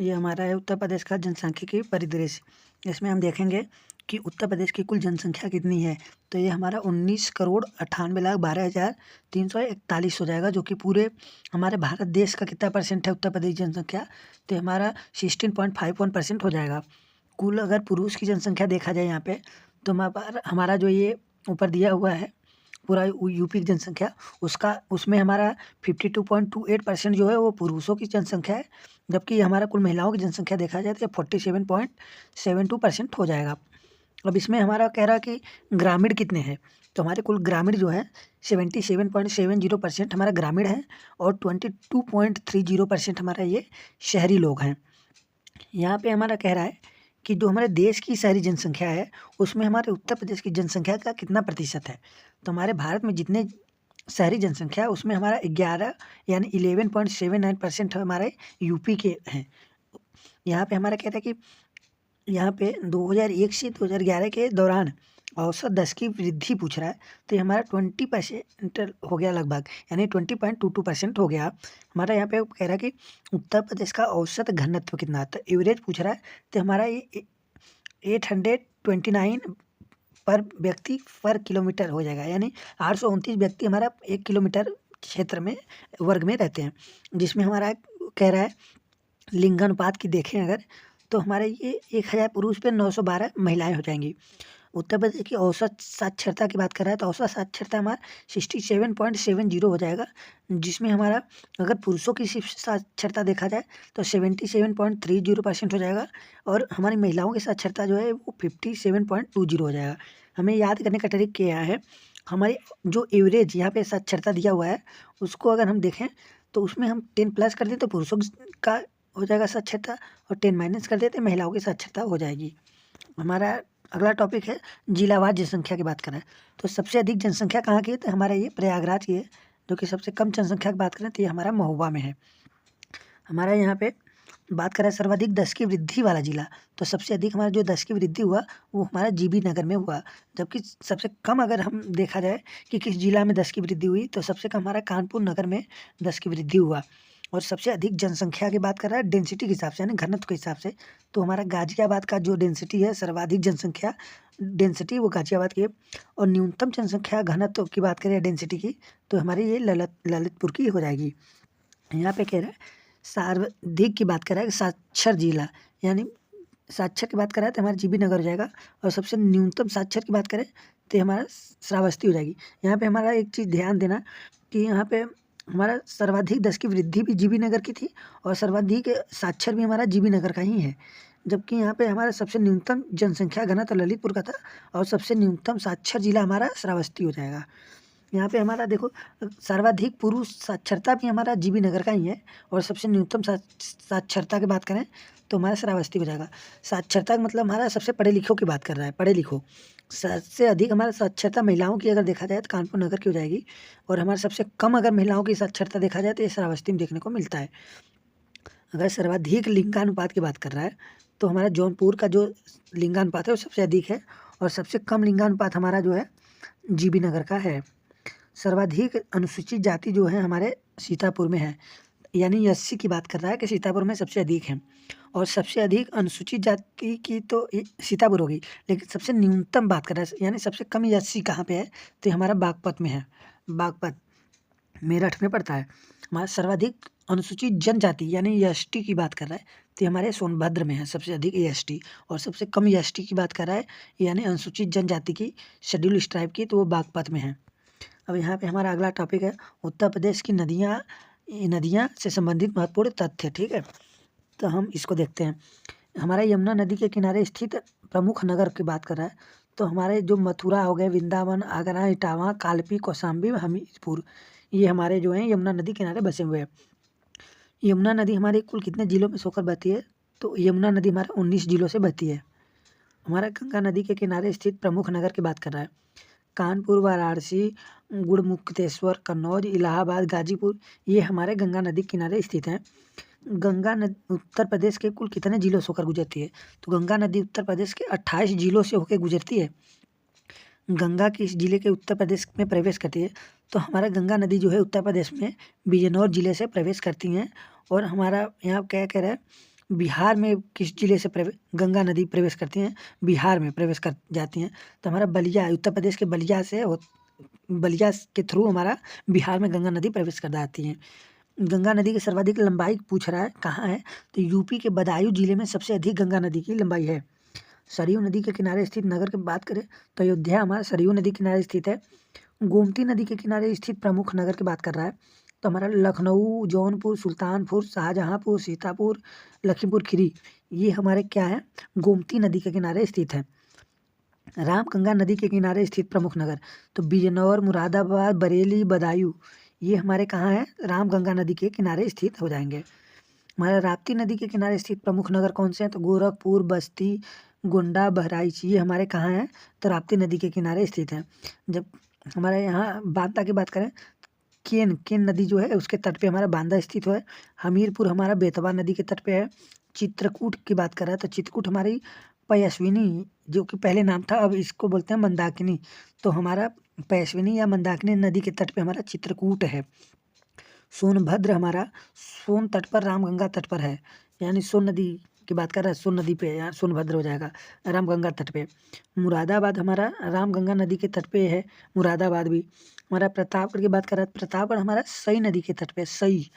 ये हमारा है उत्तर प्रदेश का जनसांख्यिकीय परिदृश्य। इसमें हम देखेंगे कि उत्तर प्रदेश की कुल जनसंख्या कितनी है। तो ये हमारा 19,98,12,341 हो जाएगा, जो कि पूरे हमारे भारत देश का कितना परसेंट है उत्तर प्रदेश जनसंख्या, तो हमारा 16.51% हो जाएगा। कुल अगर पुरुष की जनसंख्या देखा जाए यहाँ पे, तो हमारा जो ये ऊपर दिया हुआ है पूरा यूपी की जनसंख्या, उसमें हमारा 52.28% जो है वो पुरुषों की जनसंख्या है, जबकि हमारा कुल महिलाओं की जनसंख्या देखा जाए तो 47.72% हो जाएगा। अब इसमें हमारा कह रहा है कि ग्रामीण कितने हैं, तो हमारे कुल ग्रामीण जो है 77.70% हमारा ग्रामीण है और 22.30% हमारा ये शहरी लोग हैं। यहाँ पे हमारा कह रहा है कि जो हमारे देश की शहरी जनसंख्या है उसमें हमारे उत्तर प्रदेश की जनसंख्या का कितना प्रतिशत है। तो हमारे भारत में जितने शहरी जनसंख्या है उसमें हमारा 11 यानी 11.79% हमारे यूपी के हैं। यहाँ पे हमारा कहता है कि यहाँ पे 2001 से 2011 के दौरान औसत 10 की वृद्धि पूछ रहा है, तो ये हमारा 20% हो गया लगभग, यानी 20.22% हो गया। हमारा यहाँ पे कह रहा है कि उत्तर प्रदेश का औसत घनत्व कितना है, तो एवरेज पूछ रहा है, तो हमारा ये 829 पर व्यक्ति पर किलोमीटर हो जाएगा, यानी 829 व्यक्ति हमारा 1 किलोमीटर क्षेत्र में वर्ग में रहते हैं। जिसमें हमारा कह रहा है लिंगानुपात की देखें अगर, तो हमारे ये 1000 पुरुष पे 912 महिलाएं हो जाएंगी। उत्तर प्रदेश की औसत साक्षरता की बात कर रहा है, तो औसत साक्षरता हमारा 67.70 हो जाएगा, जिसमें हमारा अगर पुरुषों की सिर्फ साक्षरता देखा जाए तो 77.30% हो जाएगा, और हमारी महिलाओं की साक्षरता जो है वो 57.20 हो जाएगा। हमें याद करने का ट्रिक क्या है, हमारी जो एवरेज यहाँ पे साक्षरता दिया हुआ है उसको अगर हम देखें तो उसमें हम 10 प्लस कर दें तो पुरुषों का हो जाएगा साक्षरता, और 10 माइनस कर देते महिलाओं की साक्षरता हो जाएगी। हमारा अगला टॉपिक है जिलावार जनसंख्या की बात करें, तो सबसे अधिक जनसंख्या कहाँ की है, तो हमारा ये प्रयागराज की है, जो कि सबसे कम जनसंख्या की बात करें तो ये हमारा महोबा में है। हमारा यहाँ पे बात करें सर्वाधिक 10 की वृद्धि वाला जिला, तो सबसे अधिक हमारा जो 10 की वृद्धि हुआ वो हमारा जीबी नगर में हुआ, जबकि सबसे कम अगर हम देखा जाए कि किस जिला में 10 की वृद्धि हुई, तो सबसे कम हमारा कानपुर नगर में 10 की वृद्धि हुआ। और सबसे अधिक जनसंख्या की बात कर रहा है डेंसिटी के हिसाब से, यानी घनत्व के हिसाब से, तो हमारा गाजियाबाद का जो डेंसिटी है सर्वाधिक जनसंख्या डेंसिटी वो गाजियाबाद की है। और न्यूनतम जनसंख्या घनत्व की बात करें डेंसिटी की, तो हमारी ये ललितपुर की हो जाएगी। यहाँ पे कह रहा है सर्वाधिक की बात कर रहा है साक्षर जिला, यानी साक्षर की बात कर रहा है तो हमारा जीबी नगर हो जाएगा, और सबसे न्यूनतम साक्षर की बात करें तो हमारा श्रावस्ती हो जाएगी। यहाँ पे हमारा एक चीज़ ध्यान देना कि यहाँ पे हमारा सर्वाधिक 10 की वृद्धि भी जीबी नगर की थी, और सर्वाधिक साक्षर भी हमारा जीबी नगर का ही है, जबकि यहाँ पे हमारा सबसे न्यूनतम जनसंख्या घनत्व ललितपुर का था, और सबसे न्यूनतम साक्षर जिला हमारा श्रावस्ती हो जाएगा। यहाँ पे हमारा देखो सर्वाधिक पुरुष साक्षरता भी हमारा जीबी नगर का ही है, और सबसे न्यूनतम साक्षरता की बात करें तो हमारा श्रावस्ती हो जाएगा। साक्षरता का मतलब हमारा सबसे पढ़े लिखों की बात कर रहा है, पढ़े लिखो। सबसे अधिक हमारा साक्षरता महिलाओं की अगर देखा जाए तो कानपुर नगर की हो जाएगी, और हमारा सबसे कम अगर महिलाओं की साक्षरता देखा जाए तो ये श्रावस्ती में देखने को मिलता है। अगर सर्वाधिक लिंगानुपात की बात कर रहा है तो हमारा जौनपुर का जो लिंगानुपात है वो सबसे अधिक है, और सबसे कम लिंगानुपात हमारा जो है जीबी नगर का है। सर्वाधिक अनुसूचित जाति जो है हमारे सीतापुर में है, यानी 80 की बात कर रहा है कि सीतापुर में सबसे अधिक है, और सबसे अधिक अनुसूचित जाति की तो सीतापुर होगी, लेकिन सबसे न्यूनतम बात कर रहा है यानी सबसे कम 80 कहाँ पे है, तो ये हमारा बागपत में है, बागपत मेरठ में पड़ता है। हमारा सर्वाधिक अनुसूचित जनजाति यानी एसटी की बात कर रहा है तो ये हमारे सोनभद्र में है सबसे अधिक एसटी, और सबसे कम एसटी की बात कर रहा है यानी अनुसूचित जनजाति की शेड्यूल ट्राइब की, तो वो बागपत में है। अब यहाँ पे हमारा अगला टॉपिक है उत्तर प्रदेश की नदियाँ से संबंधित महत्वपूर्ण तथ्य। ठीक है, तो हम इसको देखते हैं। हमारा यमुना नदी के किनारे स्थित प्रमुख नगर की बात कर रहा है, तो हमारे जो मथुरा हो गए, वृंदावन, आगरा, इटावा, कालपी, कौशाम्बी, हमीरपुर, ये हमारे जो हैं यमुना नदी किनारे बसे हुए हैं। यमुना नदी हमारे कुल कितने जिलों में होकर बहती है, तो यमुना नदी हमारे 19 जिलों से बहती है। हमारा गंगा नदी के किनारे स्थित प्रमुख नगर की बात कर रहा है, कानपुर, वाराणसी, गुड़मुक्तेश्वर, कन्नौज, इलाहाबाद, गाजीपुर, ये हमारे गंगा नदी किनारे स्थित हैं। गंगा नदी उत्तर प्रदेश के कुल कितने जिलों से होकर गुजरती है, तो गंगा नदी उत्तर प्रदेश के 28 जिलों से होकर गुजरती है। गंगा किस जिले के उत्तर प्रदेश में प्रवेश करती है, तो हमारा गंगा नदी जो है उत्तर प्रदेश में बिजनौर जिले से प्रवेश करती हैं। और हमारा यहाँ क्या कह रहा है बिहार में किस जिले से गंगा नदी प्रवेश करती हैं? बिहार में प्रवेश कर जाती हैं। तो हमारा बलिया, उत्तर प्रदेश के बलिया से बलिया के थ्रू हमारा बिहार में गंगा नदी प्रवेश कर जाती है। गंगा नदी की सर्वाधिक लंबाई पूछ रहा है कहाँ है? तो यूपी के बदायूं जिले में सबसे अधिक गंगा नदी की लंबाई है। सरयू नदी के किनारे स्थित नगर की बात करें तो अयोध्या हमारा सरयू नदी के किनारे स्थित है। गोमती नदी के किनारे स्थित प्रमुख नगर की बात कर रहा है तो हमारा लखनऊ, जौनपुर, सुल्तानपुर, शाहजहांपुर, सीतापुर, लखीमपुर खीरी, ये हमारे क्या है? गोमती नदी के किनारे स्थित है। रामगंगा नदी के किनारे स्थित प्रमुख नगर तो बिजनौर, मुरादाबाद, बरेली, बदायूं, ये हमारे कहाँ है? रामगंगा नदी के किनारे स्थित हो जाएंगे। हमारा राप्ती नदी के किनारे स्थित प्रमुख नगर कौन से हैं? तो गोरखपुर, बस्ती, गोंडा, बहराइच, ये हमारे कहाँ हैं? तो राप्ती नदी के किनारे स्थित हैं। जब हमारे यहाँ बांदा की बात करें, केन नदी जो है उसके तट पे हमारा बांदा स्थित है। हमीरपुर हमारा बेतवा नदी के तट पे है। चित्रकूट की बात कर रहा है तो चित्रकूट हमारी पयस्विनी, जो कि पहले नाम था, अब इसको बोलते हैं मंदाकिनी। तो हमारा पयस्विनी या मंदाकिनी नदी के तट पे हमारा चित्रकूट है। सोनभद्र हमारा सोन तट पर, रामगंगा तट पर है, यानी सोन नदी की बात कर रहा है, सोन नदी पे, यहाँ सोनभद्र हो जाएगा रामगंगा तट पे। मुरादाबाद हमारा रामगंगा नदी के तट पे है, मुरादाबाद भी। हमारा प्रतापगढ़ की बात कर रहा है, प्रतापगढ़ हमारा सई नदी के तट पे, सई